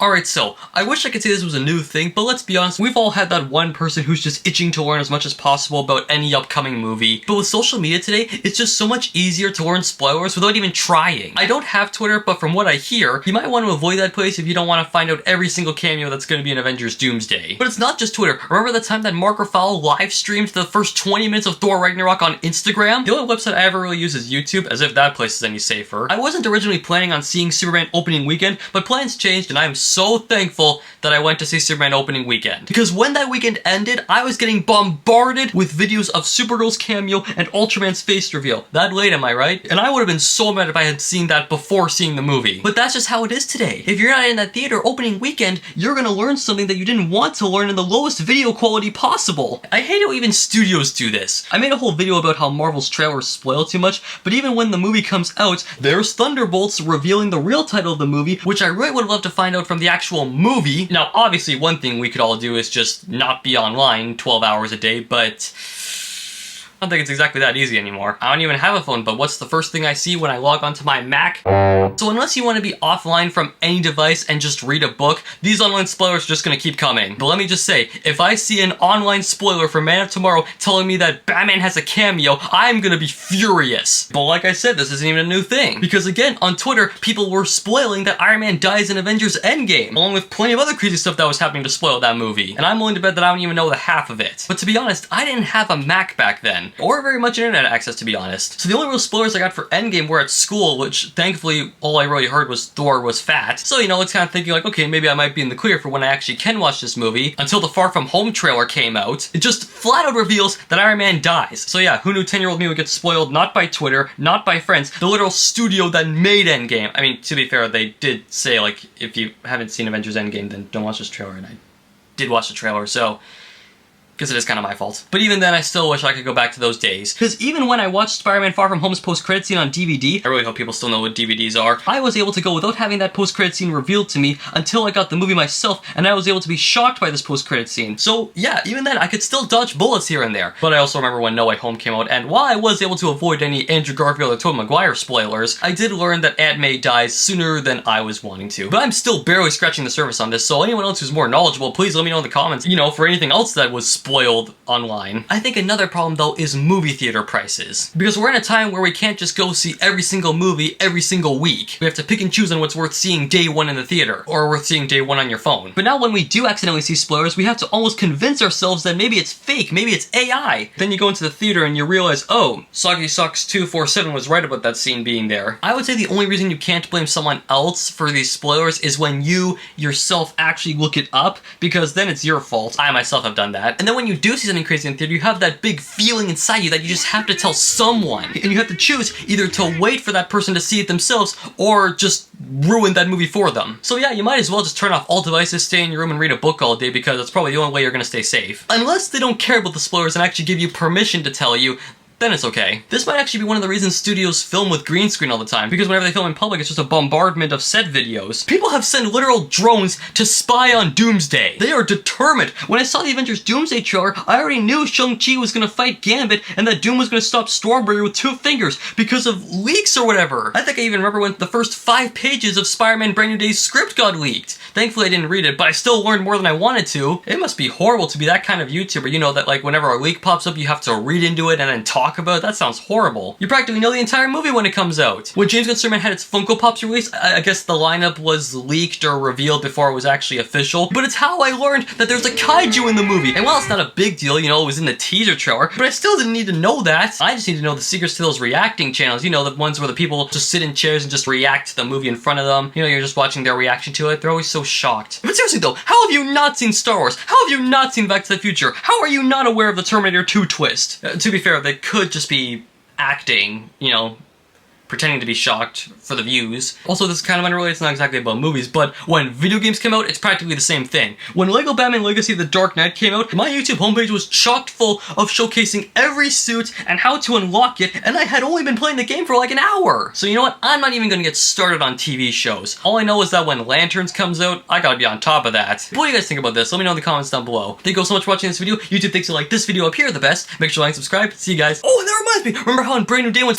Alright, so, I wish I could say this was a new thing, but let's be honest, we've all had that one person who's just itching to learn as much as possible about any upcoming movie. But with social media today, it's just so much easier to learn spoilers without even trying. I don't have Twitter, but from what I hear, you might want to avoid that place if you don't want to find out every single cameo that's going to be in Avengers Doomsday. But it's not just Twitter. Remember the time that Mark Ruffalo live streamed the first 20 minutes of Thor Ragnarok on Instagram? The only website I ever really use is YouTube, as if that place is any safer. I wasn't originally planning on seeing Superman opening weekend, but plans changed and I am so thankful that I went to see Superman opening weekend. Because when that weekend ended, I was getting bombarded with videos of Supergirl's cameo and Ultraman's face reveal. That late, am I right? And I would have been so mad if I had seen that before seeing the movie. But that's just how it is today. If you're not in that theater opening weekend, you're gonna learn something that you didn't want to learn in the lowest video quality possible. I hate how even studios do this. I made a whole video about how Marvel's trailers spoil too much, but even when the movie comes out, there's Thunderbolts revealing the real title of the movie, which I really would love to find out from the actual movie. Now, obviously, one thing we could all do is just not be online 12 hours a day, but I don't think it's exactly that easy anymore. I don't even have a phone, but what's the first thing I see when I log onto my Mac? So unless you want to be offline from any device and just read a book, these online spoilers are just gonna keep coming. But let me just say, if I see an online spoiler for Man of Tomorrow telling me that Batman has a cameo, I'm gonna be furious. But like I said, this isn't even a new thing. Because again, on Twitter, people were spoiling that Iron Man dies in Avengers Endgame, along with plenty of other crazy stuff that was happening to spoil that movie. And I'm willing to bet that I don't even know the half of it. But to be honest, I didn't have a Mac back then. Or very much internet access, to be honest. So the only real spoilers I got for Endgame were at school, which thankfully all I really heard was Thor was fat. So, you know, it's kind of thinking like, okay, maybe I might be in the clear for when I actually can watch this movie, until the Far From Home trailer came out. It just flat out reveals that Iron Man dies. So yeah, who knew 10-year-old me would get spoiled not by Twitter, not by friends, the literal studio that made Endgame. I mean, to be fair, they did say, like, if you haven't seen Avengers Endgame, then don't watch this trailer, and I did watch the trailer, so because it is kind of my fault. But even then, I still wish I could go back to those days. Because even when I watched Spider-Man Far From Home's post-credit scene on DVD, I really hope people still know what DVDs are, I was able to go without having that post-credit scene revealed to me until I got the movie myself, and I was able to be shocked by this post-credit scene. So yeah, even then, I could still dodge bullets here and there. But I also remember when No Way Home came out, and while I was able to avoid any Andrew Garfield or Tobey Maguire spoilers, I did learn that Aunt May dies sooner than I was wanting to. But I'm still barely scratching the surface on this, so anyone else who's more knowledgeable, please let me know in the comments, you know, for anything else that was spoiled online. I think another problem though is movie theater prices. Because we're in a time where we can't just go see every single movie every single week. We have to pick and choose on what's worth seeing day one in the theater, or worth seeing day one on your phone. But now when we do accidentally see spoilers, we have to almost convince ourselves that maybe it's fake, maybe it's AI. Then you go into the theater and you realize, oh, Soggy Socks 247 was right about that scene being there. I would say the only reason you can't blame someone else for these spoilers is when you yourself actually look it up, because then it's your fault. I myself have done that. And then when you do see something crazy in theater, you have that big feeling inside you that you just have to tell someone. And you have to choose either to wait for that person to see it themselves or just ruin that movie for them. So yeah, you might as well just turn off all devices, stay in your room and read a book all day, because that's probably the only way you're gonna stay safe. Unless they don't care about the spoilers and actually give you permission to tell you, then it's okay. This might actually be one of the reasons studios film with green screen all the time, because whenever they film in public, it's just a bombardment of set videos. People have sent literal drones to spy on Doomsday. They are determined. When I saw the Avengers Doomsday trailer, I already knew Shang-Chi was gonna fight Gambit and that Doom was gonna stop Stormbreaker with 2 fingers because of leaks or whatever. I think I even remember when the first 5 pages of Spider-Man Brand New Day's script got leaked. Thankfully I didn't read it, but I still learned more than I wanted to. It must be horrible to be that kind of YouTuber, you know, that like whenever a leak pops up, you have to read into it and then talk about it. That sounds horrible. You practically know the entire movie when it comes out. When James Gunn Superman had its Funko Pops released, I guess the lineup was leaked or revealed before it was actually official, but it's how I learned that there's a kaiju in the movie. And while it's not a big deal, you know, it was in the teaser trailer, but I still didn't need to know that. I just need to know the secrets to those reacting channels, you know, the ones where the people just sit in chairs and just react to the movie in front of them. You know, you're just watching their reaction to it. They're always so shocked. But seriously though, how have you not seen Star Wars? How have you not seen Back to the Future? How are you not aware of the Terminator 2 twist? To be fair, they could just be acting, you know, pretending to be shocked for the views. Also, this is kind of unrelated, it's not exactly about movies, but when video games came out, it's practically the same thing. When LEGO Batman Legacy of the Dark Knight came out, my YouTube homepage was chock full of showcasing every suit and how to unlock it, and I had only been playing the game for like an hour. So you know what? I'm not even gonna get started on TV shows. All I know is that when Lanterns comes out, I gotta be on top of that. What do you guys think about this? Let me know in the comments down below. Thank you all so much for watching this video. YouTube thinks you like this video up here the best. Make sure to like and subscribe. See you guys. Oh, and that reminds me, remember how in Brand New Day when